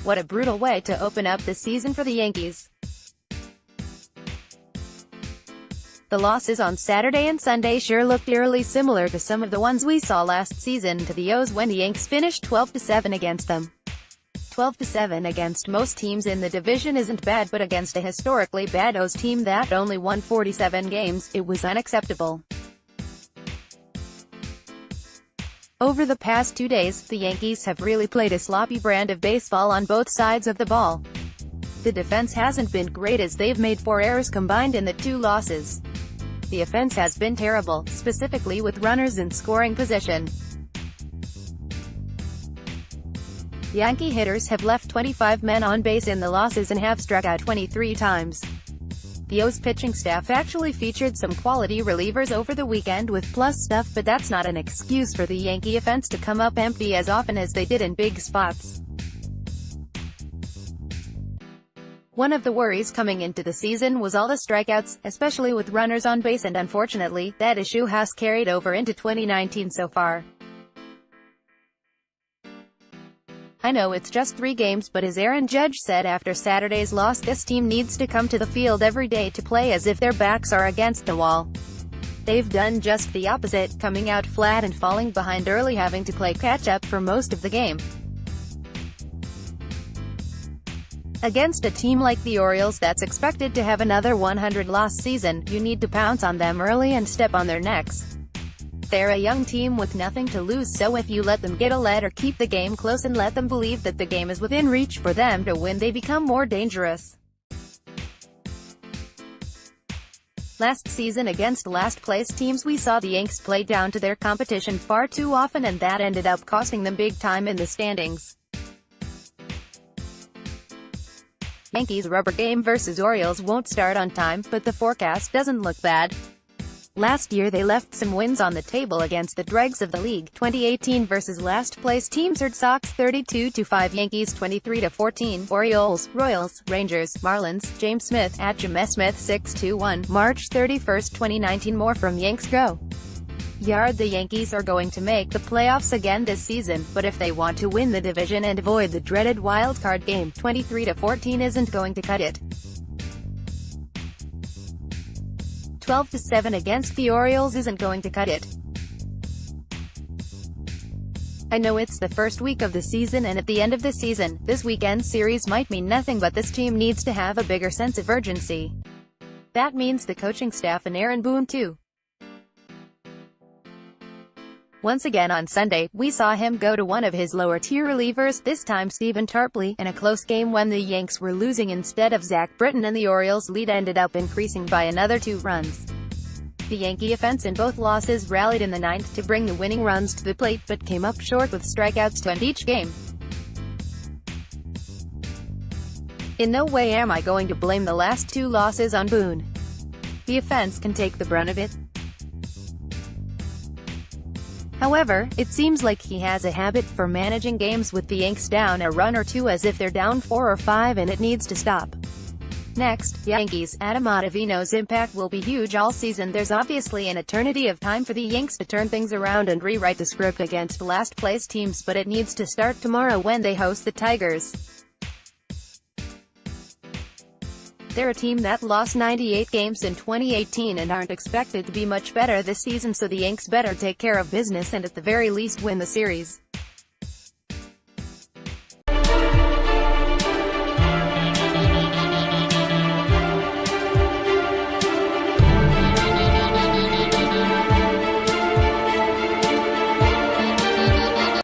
What a brutal way to open up the season for the Yankees. The losses on Saturday and Sunday sure looked eerily similar to some of the ones we saw last season to the O's when the Yanks finished 12-7 against them. 12-7 against most teams in the division isn't bad, but against a historically bad O's team that only won 47 games, it was unacceptable. Over the past 2 days, the Yankees have really played a sloppy brand of baseball on both sides of the ball. The defense hasn't been great as they've made 4 errors combined in the 2 losses. The offense has been terrible, specifically with runners in scoring position. Yankee hitters have left 25 men on base in the losses and have struck out 23 times. The O's pitching staff actually featured some quality relievers over the weekend with plus stuff, but that's not an excuse for the Yankee offense to come up empty as often as they did in big spots. One of the worries coming into the season was all the strikeouts, especially with runners on base, and unfortunately, that issue has carried over into 2019 so far. I know it's just 3 games, but as Aaron Judge said after Saturday's loss, this team needs to come to the field every day to play as if their backs are against the wall. They've done just the opposite, coming out flat and falling behind early, having to play catch-up for most of the game. Against a team like the Orioles that's expected to have another 100-loss season, you need to pounce on them early and step on their necks. They're a young team with nothing to lose, so if you let them get a lead or keep the game close and let them believe that the game is within reach for them to win, they become more dangerous. Last season against last-place teams, we saw the Yanks play down to their competition far too often, and that ended up costing them big time in the standings. Yankees' rubber game versus Orioles won't start on time, but the forecast doesn't look bad. Last year they left some wins on the table against the dregs of the league. 2018 versus last-place teams: Red Sox 32-5, Yankees 23-14, Orioles, Royals, Rangers, Marlins, James Smith, at James Smith 6-1, March 31, 2019. More from Yanks Go. Yard. The Yankees are going to make the playoffs again this season, but if they want to win the division and avoid the dreaded wild-card game, 23-14 isn't going to cut it. 12-7 against the Orioles isn't going to cut it. I know it's the first week of the season, and at the end of the season, this weekend series might mean nothing, but this team needs to have a bigger sense of urgency. That means the coaching staff and Aaron Boone too. Once again on Sunday, we saw him go to one of his lower-tier relievers, this time Stephen Tarpley, in a close game when the Yanks were losing instead of Zach Britton, and the Orioles' lead ended up increasing by another 2 runs. The Yankee offense in both losses rallied in the 9th to bring the winning runs to the plate, but came up short with strikeouts to end each game. In no way am I going to blame the last 2 losses on Boone. The offense can take the brunt of it. However, it seems like he has a habit for managing games with the Yanks down a run or 2 as if they're down 4 or 5, and it needs to stop. Next, Yankees. Adam Ottavino's impact will be huge all season. There's obviously an eternity of time for the Yanks to turn things around and rewrite the script against last-place teams, but it needs to start tomorrow when they host the Tigers. They're a team that lost 98 games in 2018 and aren't expected to be much better this season, so the Yanks better take care of business and at the very least win the series.